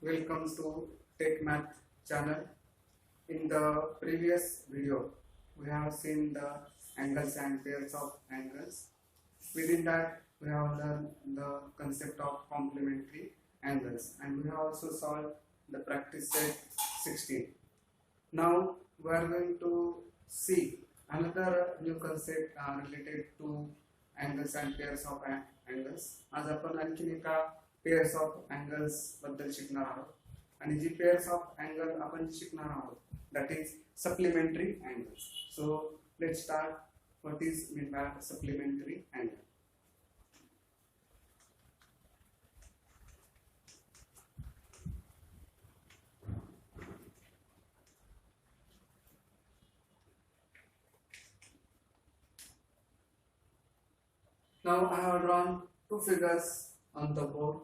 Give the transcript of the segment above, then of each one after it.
Welcome to Tech Math channel. In the previous video, we have seen the angles and pairs of angles. Within that, we have learned the concept of complementary angles, and we have also solved the practice set 16. Now, we are going to see another new concept related to angles and pairs of angles. आज आपण आणखी एका pairs of angles बद्दल शिकणार आहोत आणि जी pairs of angle आपण शिकणार आहोत that is supplementary angles. So let's start. What is mean by supplementary angle? Now I have drawn two figures on the board.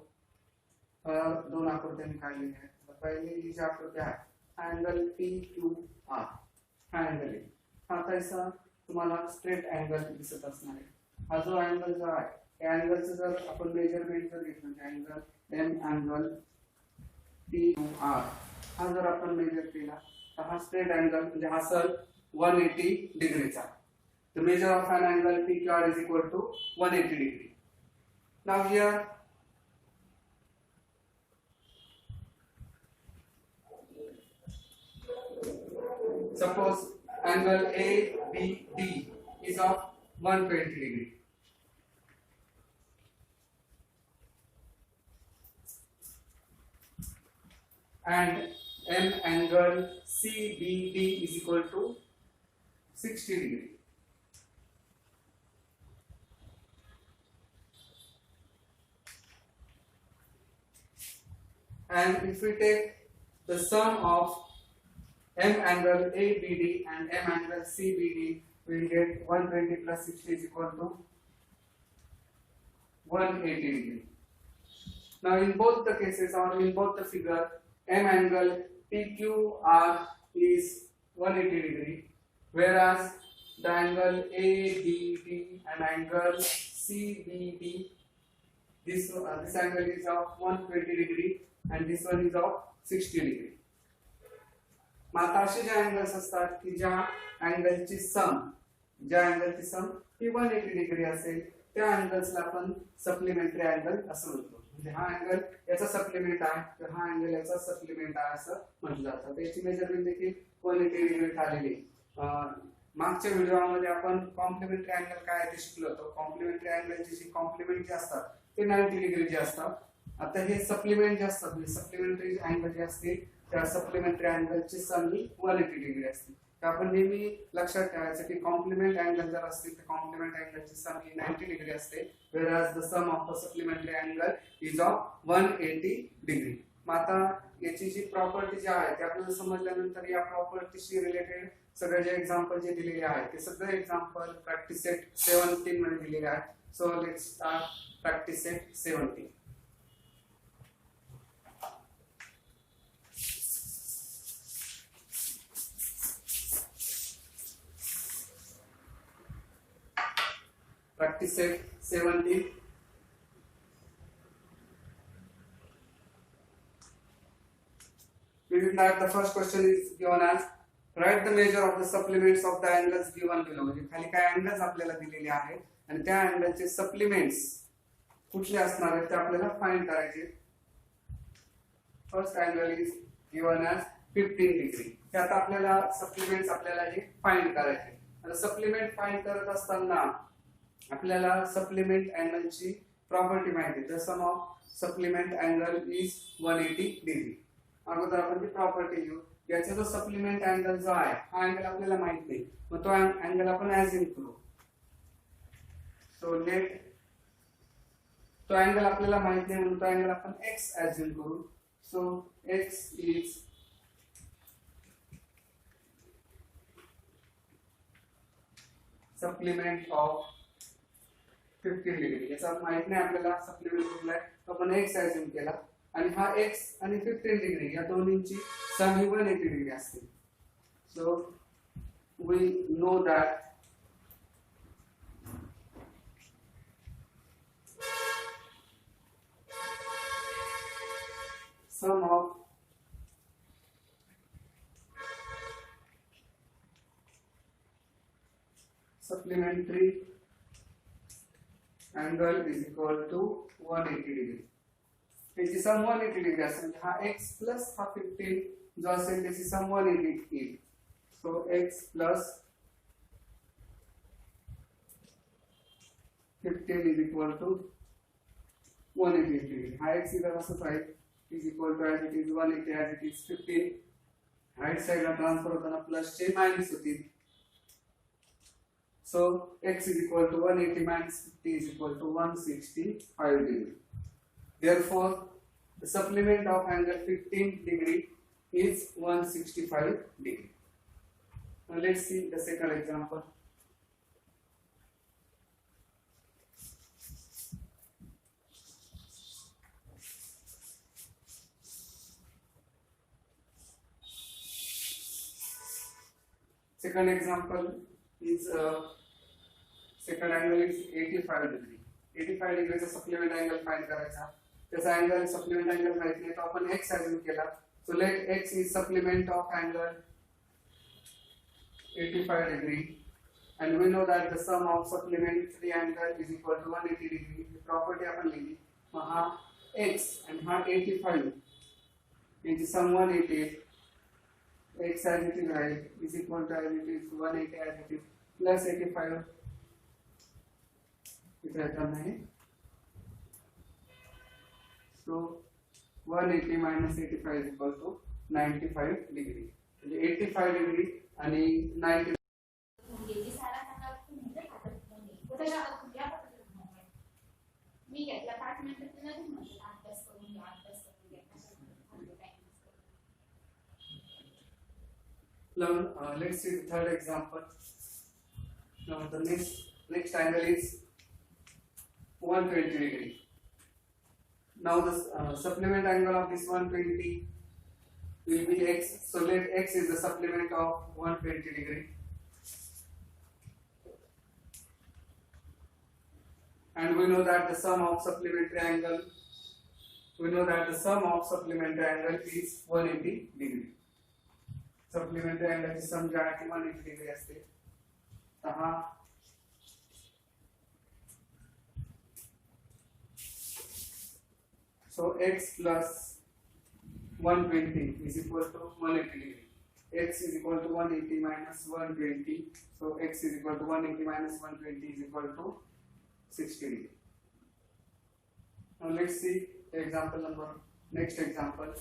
दोन आकृत्यांनी काढलेली आहेत. पहिली जी आकृती आहे अँगल PQR हा अँगल आहे. हा तसा तुम्हाला स्ट्रेट अँगल दिसत असणार आहे. हा जो अँगल जो आहे या अँगलचं जर आपण मेजरमेंट जर घेतलं तर अँगल M अँगल PQR हा जर आपण मेजर केला तर हा स्ट्रेट अँगल म्हणजे हा sir 180 डिग्रीचा. The measure of an angle PQR is equal to 180 degree. Now here suppose angle ABD is of 120 degree. And M angle CBD is equal to 60 degree. And if we take the sum of M angle ABD and M angle CBD, we will get 120 plus 60 is equal to 180 degree. Now in both the cases or in both the figure, M angle PQR is 180 degree, whereas the angle ABD and angle CBD, this angle is of 120 degree and this one is of 60 degree. आता असे जे angles असतात की ज्या अँगलची सम ही 180 degree असेल त्या अँगल्सला आपण supplementary angle असं म्हणतो. म्हणजे हा अँगल याचा सप्लिमेंट आहे तर हा अँगल याचा सप्लिमेंट आहे असं म्हटलं जातं. त्याची मेजरमेंट देखील 180 डिग्री आलेली. मागच्या व्हिडिओमध्ये आपण कॉम्प्लिमेंटरी अँगल काय ते शिकलो होतो. कॉम्प्लिमेंटरी अँगलची जी कॉम्प्लिमेंट जे असतात ते 90 डिग्री जे असतात. आता हे सप्लिमेंट जे असतात म्हणजे सप्लिमेंटरी अँगल जे असतील त्या सप्लिमेंटरी अँगलची सम ही 180 डिग्री असते. तर आपण नेहमी लक्षात ठेवायचं की कॉम्प्लिमेंट अँगल जर असतील तर कॉम्प्लिमेंट अँगलची सम ही 90 डिग्री असते, whereas the sum of the supplementary angle is of 180 degree. मग आता याची जी प्रॉपर्टी जी आहे ते आपल्याला समजल्यानंतर या प्रॉपर्टीशी रिलेटेड सगळे जे एक्झाम्पल जे दिलेले आहेत ते सगळे एक्झाम्पल प्रॅक्टिस सेट 17 मध्ये दिलेले आहेत. So let's start practice set 17. Practice set 17. Within that, the first question is given as write the measure of the supplements of the angles given below. म्हणजे खाली काय अँगल्स आपल्याला दिलेले आहेत आणि त्या अँगलचे सप्लिमेंट्स कुठले असणार आहेत ते आपल्याला फाइंड करायचे. First angle is given as 15 degree. हे आता आपल्याला सप्लिमेंट्स आपल्याला हे फाइंड करायचे. आता सप्लिमेंट फाइंड करत असताना आपल्याला सप्लिमेंट अँगलची प्रॉपर्टी माहिती आहे. The sum of supplement angle is 180 degree. अगोदर आपण ती प्रॉपर्टी घेऊ. याचा जो सप्लिमेंट अँगल जो आहे हा अँगल आपल्याला माहित नाही, मग तो अँगल आपण ऍज्युम करू. सो लेट तो अँगल आपल्याला माहित नाही म्हणून तो अँगल आपण x ऍज्युम करू. सो x is supplement of 15 degree. याचा माहित नाही आपल्याला सप्लिमेंट कुठला आहे तो आपण x ऍज्युम केला आणि हा x आणि 15 डिग्री या दोन्हींची सम ही 180 डिग्री असते. So we know that sum of supplementary angle is equal to 180 degree. याची सम 180 डिग्री असेल हा x प्लस हा 15 जो असेल त्याची सम 180 येईल. सो x plus 15 is equal to 180 degree. हा x इधर असंच राहील is equal to as it is 180 as it is 15. Right साइडला ट्रान्सफर होताना प्लस चे मायनस होतील. So x is equal to 180 minus 50 is equal to 165 degree. Therefore, the supplement of angle 15 degree is 165 degree. Now let's see the second example. Second example is second angle is 85 degree. 85 degree चा supplement angle find करायचा. त्याचा angle supplement angle माहित नाही तो आपण x assume केला. So let x is supplement of angle 85 degree and we know that the sum of supplementary angle is equal to 180 degree. The property आपण लिहिली. मग हा x and हा 85 याची sum 180 x as it is right is equal to as it is 180 as it is plus 85 इथे आता नाही. So 180 minus 85 is equal to 95 degree. म्हणजे 85 degree आणि 90 मी घेतला 5 मिनिटं नाही म्हणतो अभ्यास करून घ्या Now let's see the third example. Now the next angle is 120 degree. Now the supplement angle of this 120 will be x. So let x is the supplement of 120 degree. And we know that the sum of supplementary angle is 180 degree. Supplementary angle ची सम ज्या आहे 180 degree असते. तर so x plus 120 is equal to 180 degree. X is equal to 180 minus 120. So x is equal to 180 minus 120 is equal to 60 degree. Now let's see example number. Next example.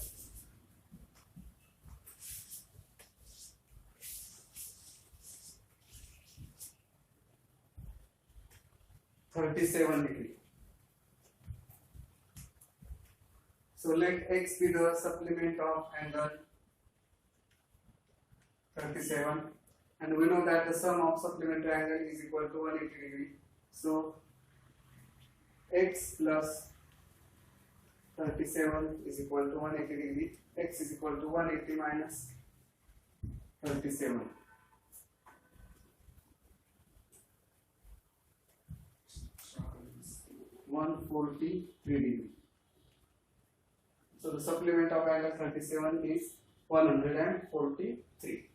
(37 degree). So let x be the supplement of angle 37 and we know that the sum of supplementary angle is equal to 180 degree. So x plus 37 is equal to 180 degree. X is equal to 180 minus 37. (143 degree). So the supplement of angle 37 is 143.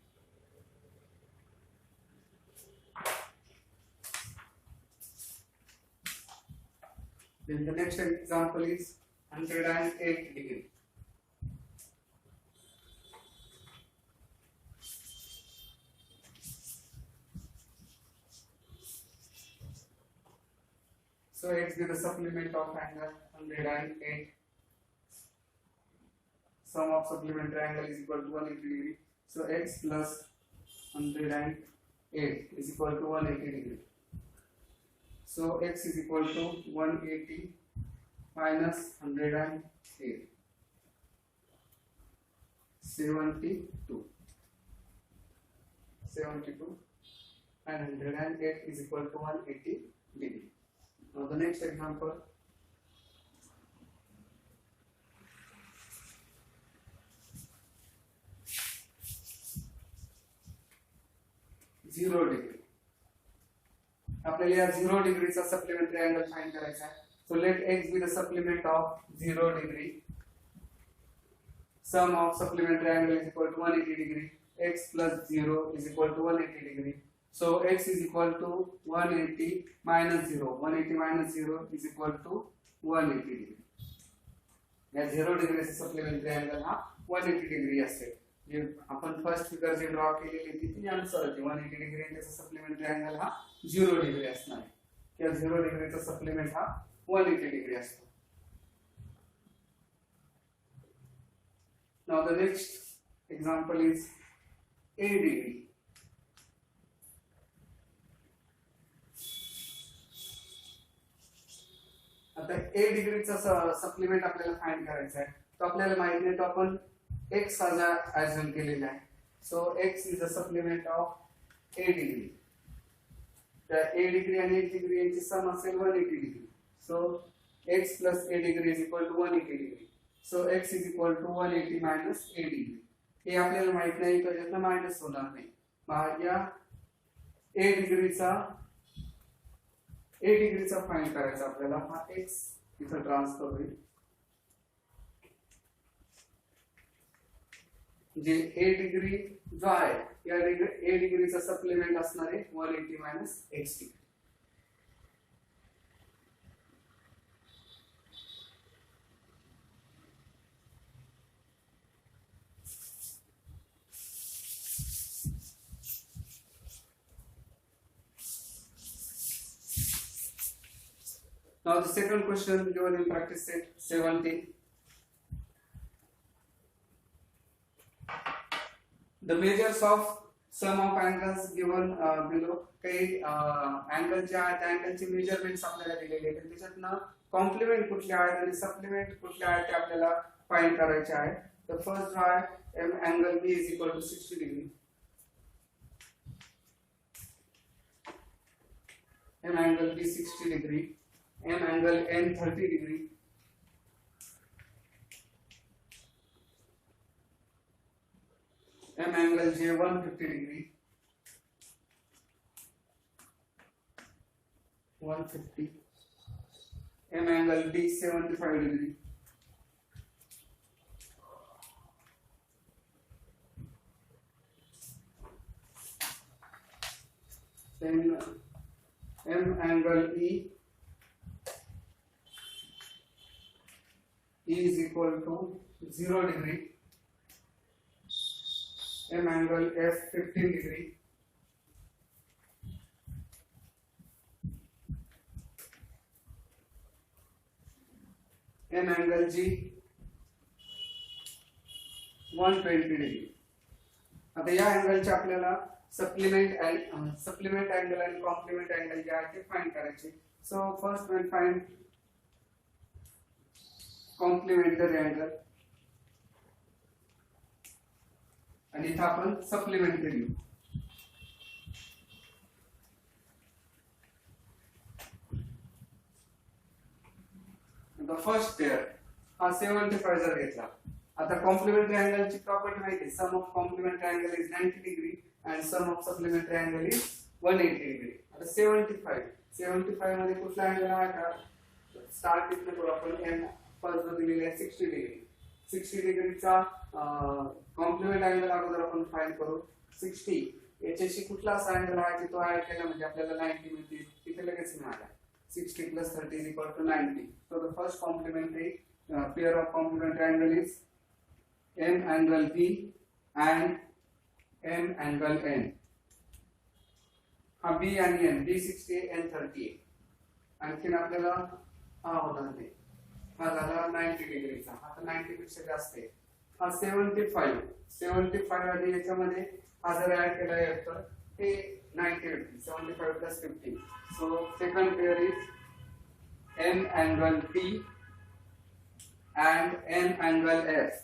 Then the next example is 108 degree. So x be the supplement of angle 108. Sum of supplementary angle is equal to 180 degree. So x plus 108 is equal to 180 degree. So x is equal to 180 minus 108. 72. And 108 is equal to 180 degree. Now the next example. (0 degree). आपल्याला या 0 डिग्रीचा supplementary angle find करायचा आहे. So let x be the supplement of 0 degree sum of supplementary angle is equal to 180 degree, x plus 0 is equal to 180 degree. So x is equal to 180 minus 0. 180 minus 0 is equal to 180 degree. या 0 डिग्रीचा supplementary angle हा 180 degree असेल. जे आपण first figure जे draw केलेली ती ती answer होती 180 degree आणि त्याचा सप्लिमेंटरी अँगल हा 0 डिग्री असणार आहे. किंवा 0 डिग्रीचा सप्लिमेंट हा 180 डिग्री असतो. Now the next example is A degree. आता A डिग्रीचा सप्लिमेंट आपल्याला फाइंड करायचा आहे. तो आपल्याला माहित नाही, तो आपण x हा ऍज्युम केलेला आहे. So x is the supplement of A degree. त्या A डिग्री आणि A डिग्री यांची सम असेल 180 degree. So x plus A degree is equal to 180 degree. So x is equal to 180 minus A degree. हे आपल्याला माहित नाही, तर यातनं मायनस होणार नाही. मग या A डिग्रीचा फाइंड करायचा आपल्याला. हा x इथं ट्रान्सफर होईल. जे A डिग्री जो आहे या A डिग्रीचा सप्लिमेंट असणार आहे 180 minus x degree. Now the second question given in practice set 70. The measures of sum of angles given below. काही अँगल जे आहेत त्या अँगलचे मेजरमेंट्स आपल्याला दिलेले आहेत. त्याच्यातनं कॉम्प्लिमेंट कुठले आहेत आणि सप्लिमेंट कुठले आहेत ते आपल्याला फाइंड करायचे आहे. तर फर्स्ट जो आहे m angle b is equal to 60 degree. m angle b 60 degree. M angle n 30 degree. M angle j 150 degree. 150. M angle d 75 degree. Then M angle E is equal to 0 degree. M angle F 15 degree. M angle G 120 degree. आता या अँगलचे आपल्याला supplement angle आणि complement angle जे आहे ते find करायचे. So first we'll find complementary angle आणि इथं आपण सप्लिमेंटरी लिहू. द फर्स्ट पेअर हा 75 जर घेतला. आता कॉम्प्लिमेंटरी अँगलची प्रॉपर्टी माहिती आहे. Sum of complementary angle is 90 degree and sum of supplementary angle is 180 degree. आता 75 मध्ये कुठला अँगल आहे का? स्टार्ट इथनं करू आपण. एम फर्स्ट जो दिलेला आहे 60 डिग्री. 60 डिग्रीचा कॉम्प्लिमेंट अँगल अगोदर आपण फाइंड करू. 60 याच्याशी कुठला असा अँगल आहे की तो ऍड केला म्हणजे आपल्याला 90 मिळतील. तिथे लगेच मिळाला. 60 plus 30 is equal to 90. So the first complementary pair of complementary angle is M angle B and M angle N. हा B आणि N, B 60 N 30. आणखीन आपल्याला हा होता ते हा झाला 90 डिग्रीचा. आता 90 पेक्षा जास्त आहे. हा 75 आणि याच्यामध्ये हा जर ऍड केला तर ते 90 होईल. 75 plus 50. So second pair is M angle P and N angle F.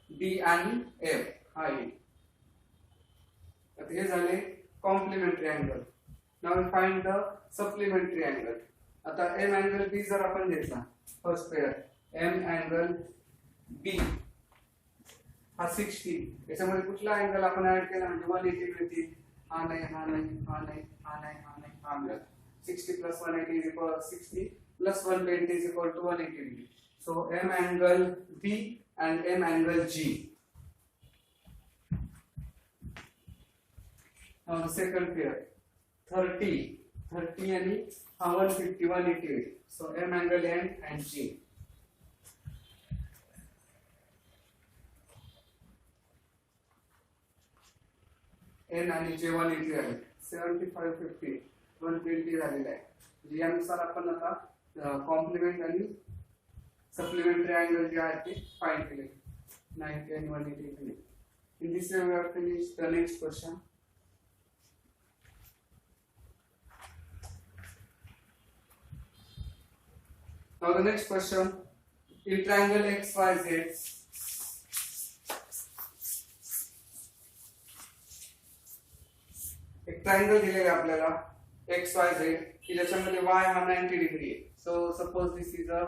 B आणि F हा येईल. आता हे झाले complementary angle. Now we find the supplementary angle. आता M angle B जर आपण घेतला first pair M angle B हा 60. याच्यामध्ये कुठला अँगल आपण ऍड केला म्हणजे 180 मिळतील. हा नाही, हा नाही, हा नाही, हा नाही, हा नाही, हा मिळत. 60 plus 180 is equal to 60 plus 120 is equal to 180 degree. So M angle B and M angle G. Now the second pair 30 and 150 180. So M angle N and G. N आणि J 180 आहे 75 50 120 झालेला आहे यानुसार आपण आता कॉम्प्लिमेंट आणि supplementary angle जे आहेत ते फाइंड केले 90 and 180. In this way we have finished the next question. Now the next question, in triangle XYZ, एक ट्रायंगल दिलेला आहे आपल्याला XYZ की ज्याच्यामध्ये y हा 90 डिग्री आहे. So suppose this is a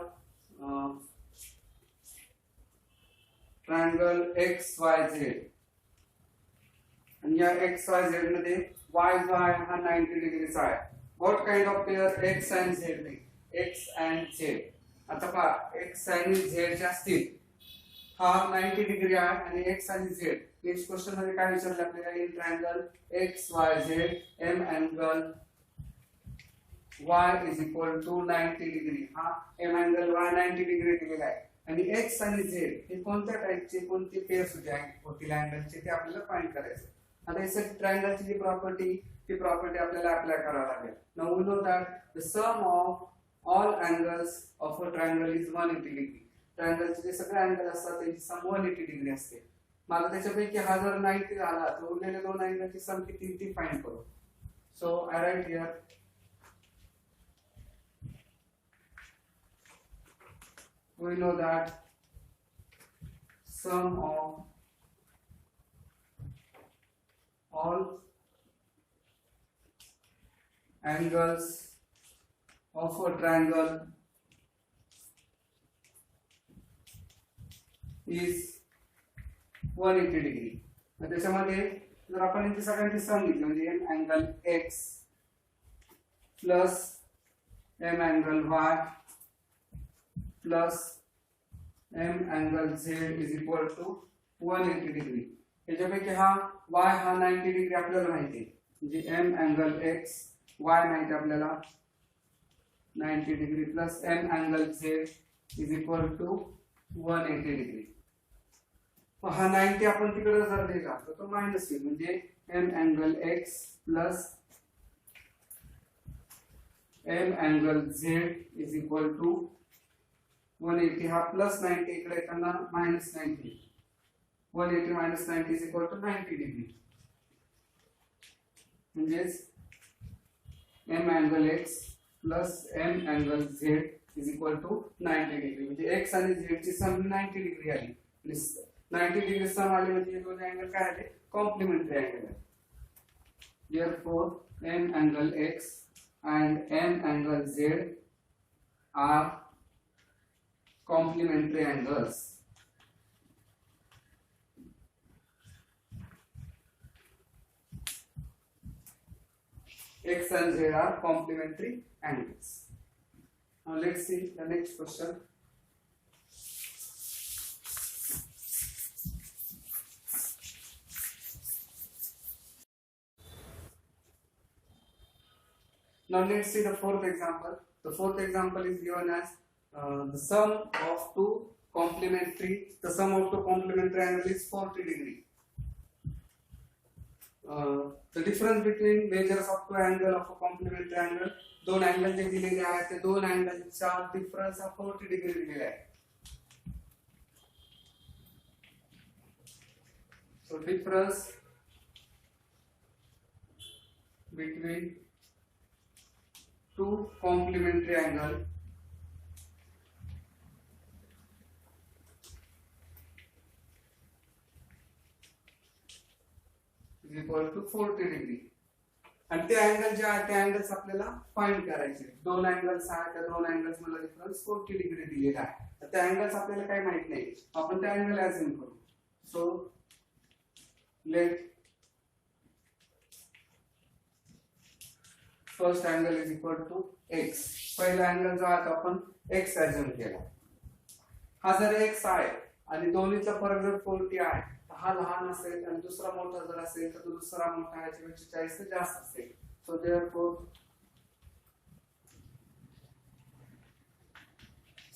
triangle XYZ आणि या XYZ मध्ये y जो आहे हा 90 डिग्रीचा आहे. What kind of pair X and Z ने X and Z. आता पहा X आणि Z जे असतील हा 90 डिग्री आहे आणि X आणि Z. नेक्स्ट क्वेश्चन मध्ये काय विचारले आपल्याला, in triangle XYZ M angle y is equal to 90 degree. हा M अँगल y 90 डिग्री दिलेला आहे आणि X आणि Z हे कोणत्या टाइपचे कोणते पेअर्स होतील अँगलचे ते आपल्याला फाइंड करायचे. आता इथे ट्रायंगलची जी प्रॉपर्टी ती प्रॉपर्टी आपल्याला अप्लाय करावी लागेल. Now we know that the sum of all angles of a triangle is 180 degree. ट्रायंगलचे जे सगळे अँगल असतात त्यांची सम 180 डिग्री असते. मला त्याच्यापैकी हा जर 90 आला तर उरलेल्या दोन अँगलची सम किती ती फाइंड करू. So I write here we know that sum of all angles of a triangle is 180 degree. त्याच्यामध्ये जर आपण इथे सगळ्यांची सम घेतली म्हणजे m angle x plus m angle y plus m angle z is equal to 180 degree. याच्यापैकी हा y हा 90 डिग्री आपल्याला माहिती आहे म्हणजे m अँगल x y माहिती आपल्याला 90 degree plus m angle z is equal to 180 degree. हा 90 आपण तिकडे जर लिहिला तर तो मायनस येईल म्हणजे m angle x plus m angle z is equal to 180. हा प्लस 90 इकडे येताना minus 90. 180 minus 90 is equal to 90 degree म्हणजेच m angle x plus m angle z is equal to 90 degree. म्हणजे x आणि z ची सम 90 degree आली. 90 degree सम आली म्हणजे दोन अँगल काय आले कॉम्प्लिमेंटरी अँगल आहे. Therefore m angle x and m angle z are complementary angles. X and Z are complementary angles. Now let's see the next question. Now let's see the fourth example. The fourth example is given as the sum of two complementary angle is 40 degree. The difference between measures of two angle of a complementary angle, दोन angle जे दिलेले आहेत ते दोन अँगलचा difference हा 40 degree दिलेला आहे. So difference between two complementary angle is equal to 40 degree. आणि ते अँगल जे आहे ते अँगल्स आपल्याला फाइंड करायचे. दोन अँगल्स आहेत त्या दोन अँगल्स मध्ये डिफरन्स 40 डिग्री दिलेला आहे. तर त्या अँगल्स आपल्याला काही माहित नाही आपण त्या अँगल अझ्युम करू. So let first angle is equal to x. पहिला अँगल जो आहे तो आपण x अझ्युम केला हा जर x आहे आणि दोन्हीचा फरक जर 40 आहे तर हा लहान असेल आणि दुसरा मोठा जर असेल तर तो दुसरा मोठा याच्यापेक्षा 40 जास्त असेल. So therefore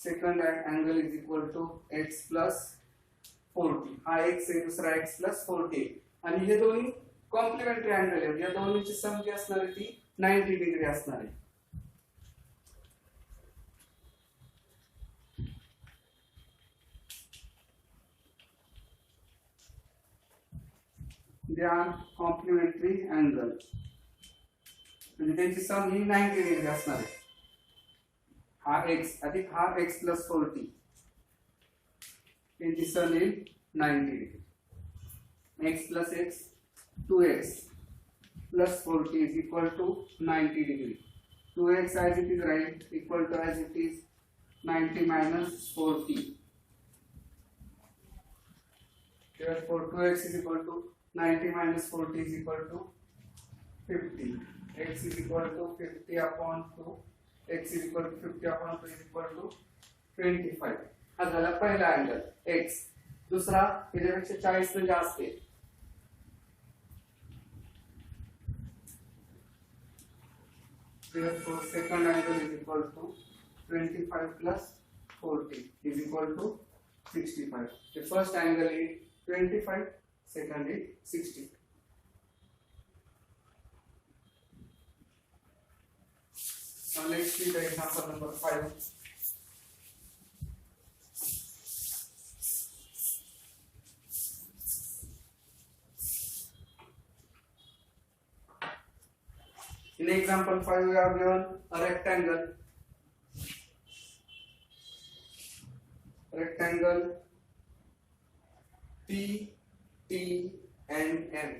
second angle is equal to x plus 40. हा x आहे दुसरा x प्लस 40 आणि हे दोन्ही कॉम्प्लिमेंटरी अँगल आहेत. या दोन्हीची सम जी असणार आहे ती 90 डिग्री असणार आहे. They are complementary angle. म्हणजे त्यांची सम ही 90 डिग्री असणार आहे. हा x अधिक हा x प्लस 40 त्यांची सम येईल 90 degree. x plus x 2x plus 40 is equal to 90 degree. 2x as it is right equal to as it is 90 minus 40. Therefore 2x is equal to 90 minus 40 is equal to 50. X is equal to 50 upon 2. X is equal to 50 upon 2 is equal to 25. हा झाला पहिला angle x. दुसरा याच्यापेक्षा 40 ने जास्त आहे. Therefore second angle is equal to 25 plus 40 is equal to 65. The first angle is 25, second is 60. Now let's see the example number 5. In example 5 we have given a rectangle. Rectangle P, T and M.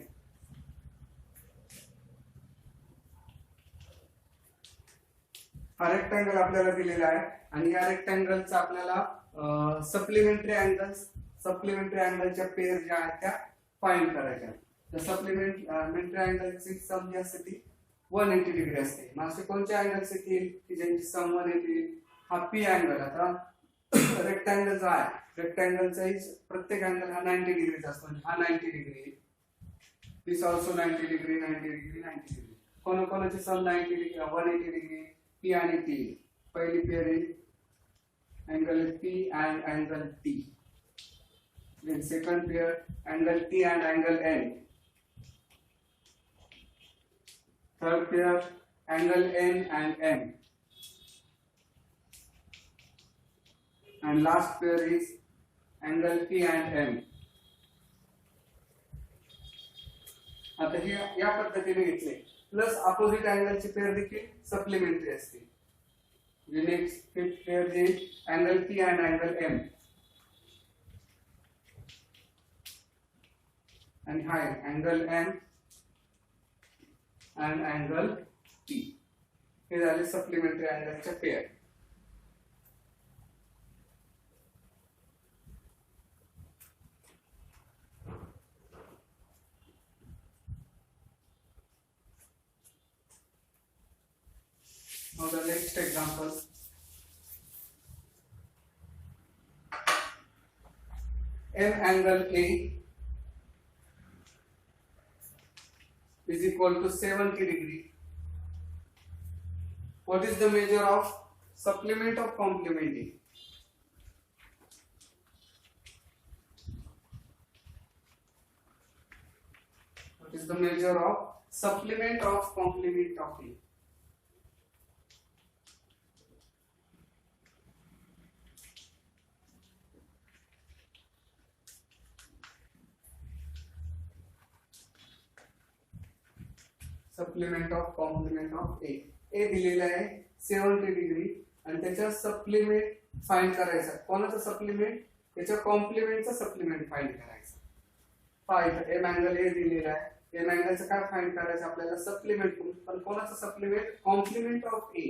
हा rectangle आपल्याला दिलेला आहे आणि या रेक्टँगलचा आपल्याला supplementary अँगलच्या pair ज्या आहेत त्या फाइंड करायच्या. तर सप्लिमेंटरी अँगलची सम जी असते ती 180 डिग्री असते. मग असे कोणते अँगल्स येतील की ज्यांची सम 180 येईल? हा पी अँगल. आता रेक्टँगल जो आहे रेक्टँगलचा प्रत्येक अँगल हा 90 डिग्रीचा असतो. हा 90 degree, this also 90 degree, 90 degree, 90 degree. कोणाकोणाची सम 90 डिग्री 180 डिग्री? पी आणि टी. पहिली पेअर आहे angle P and angle T. Then second pair angle T and angle N. Third pair angle N and M, and last pair is angle P and M. आता हे या पद्धतीने घेतले. Plus opposite अँगलची pair देखील supplementary असते. Next fifth pair जे angle P and angle M आणि हा angle M and angle T. हे झाले सप्लिमेंटरी अँगलच्या pair. Now the next example. M angle A is equal to 70 degree. What is the measure of supplement of complementing? What is the measure of supplement of complement of A? Supplement of complement of A. A दिलेला आहे 70 degree आणि त्याच्या supplement find करायचा. कोणाचा supplement? त्याच्या कॉम्प्लिमेंटचा supplement find करायचा. पहा इथं एम अँगल ए दिलेला आहे. एम अँगलचं काय फाइंड करायचं आपल्याला? सप्लिमेंट. पण कोणाचा सप्लिमेंट? कॉम्प्लिमेंट ऑफ ए.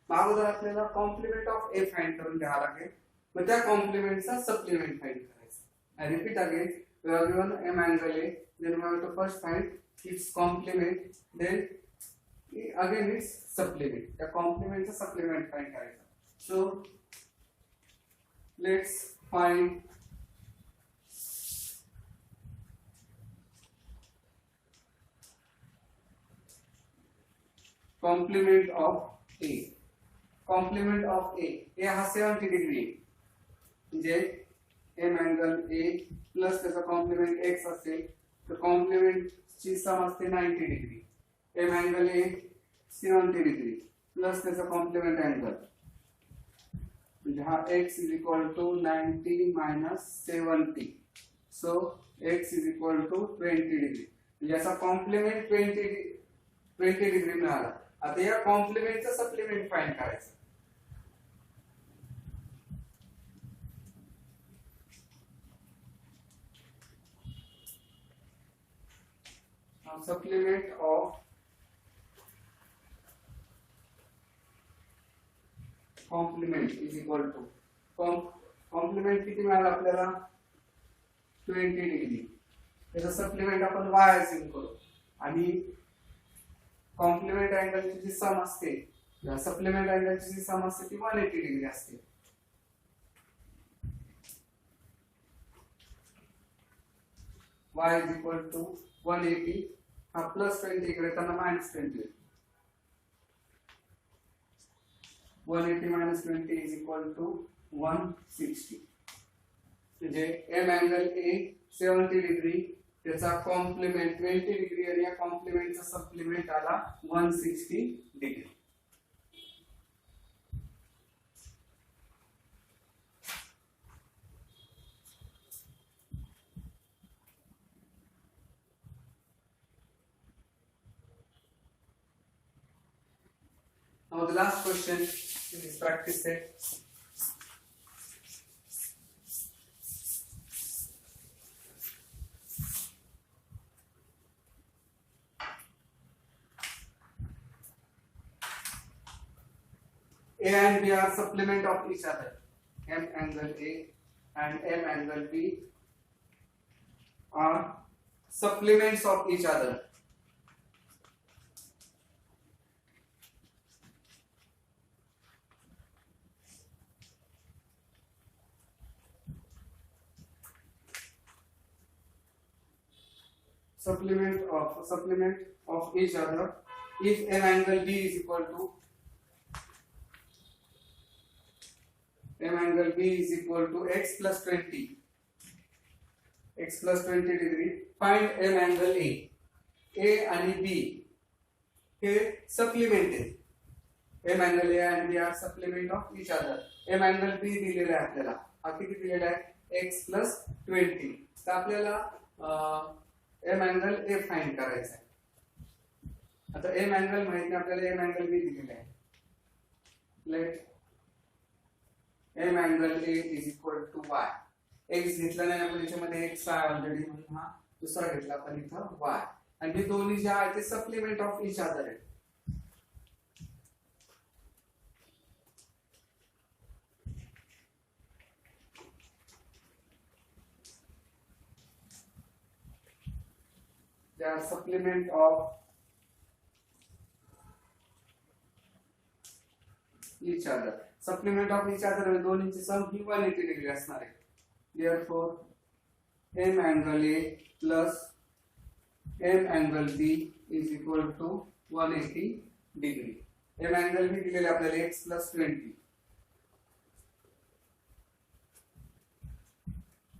अगोदर आपल्याला कॉम्प्लिमेंट ऑफ ए फाइंड करून घ्यावा लागेल. मग त्या कॉम्प्लिमेंटचा सप्लिमेंट फाइंड करायचा. I repeat again. We are given M angle A. Then we have to first find its complement, then again its supplement. The complement is supplement find करायचा. So let's find complement of A. Complement of A. A हा 70 degree म्हणजे m angle A plus त्याचा compliment x असेल तर compliment ची सम असते 90 degree. m angle A 70 degree plus त्याचा compliment angle म्हणजे हा x is equal to 90 minus 70. So x is equal to 20 degree. म्हणजे याचा कॉम्प्लिमेंट 20 डिग्री मिळाला. आता या कॉम्प्लिमेंटचा सप्लिमेंट फाइंड करायचं. Supplement of complement is equal to complement किती मिळाला आपल्याला 20 डिग्री. त्याचा सप्लिमेंट आपण y असेल करू आणि कॉम्प्लिमेंट अँगलची जी सम असते सप्लिमेंट अँगलची जी सम असते ती 180 डिग्री असते. y is equal to 180 हा प्लस 20 इकडे त्यांना minus 20. 180 minus 20 is equal to 160. म्हणजे m अँगल A 70 डिग्री त्याचा कॉम्प्लिमेंट 20 डिग्री आणि या कॉम्प्लिमेंटचा सप्लिमेंट आला 160 degree. Now the last question in this practice set. A and B are supplement of each other. M angle A and M angle B are supplements of each other. Supplement of each other if M angle B is equal to x plus 20 degree. Find M angle A. A आणि B हे supplement आहे. M angle A and B are supplement of each other. M angle B दिलेला आहे आपल्याला. हा किती दिलेला आहे x plus 20. तर आपल्याला M अँगल A फाइंड करायचा आहे. आता M अँगल माहित नाही आपल्याला M अँगल B दिलेला आहे. Let M angle A is equal to y. x घेतला नाही आपण याच्यामध्ये x आहे ऑलरेडी म्हणून हा दुसरा घेतला आपण इथं y. आणि हे दोन्ही जे आहेत ते सप्लिमेंट ऑफ इच अदर आहेत. They are supplement of each other. Supplement of each other म्हणजे दोन्हीची सम ही 180 डिग्री असणार आहे. Therefore, M angle A plus M angle B is equal to 180 degree. M angle B दिलेले आपल्याला x plus 20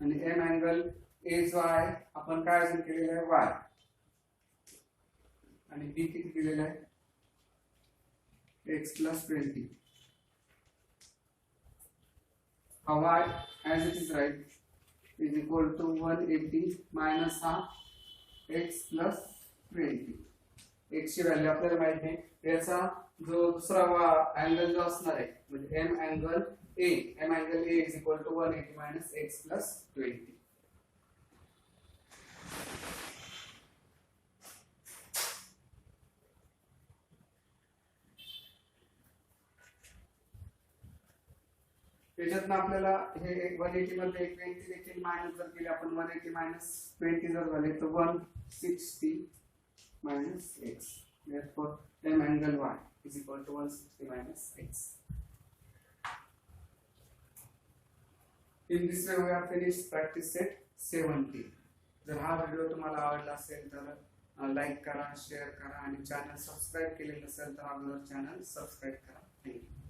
आणि M angle A जो आहे आपण काय असेल केलेला आहे y आणि B किती दिलेला आहे x plus 20. How y as it is right is equal to 180 minus half x plus 20. x ची व्हॅल्यू आपल्याला माहित नाही. याचा जो दुसरा अँगल जो असणार आहे म्हणजे m angle A is equal to 180 minus x plus 20. त्याच्यातनं आपल्याला हे 180 मध्ये 20 देखील मायनस जर केले आपण 180 minus 20 जर झाले तर 160 minus x. Therefore, m angle y is equal to 160 minus x. In this way we are finish practice set 70. जर हा व्हिडिओ तुम्हाला आवडला असेल तर लाईक करा, शेअर करा आणि चॅनल सबस्क्राईब केलेलं नसेल तर अगोदर चॅनल सबस्क्राईब करा. थँक्यू.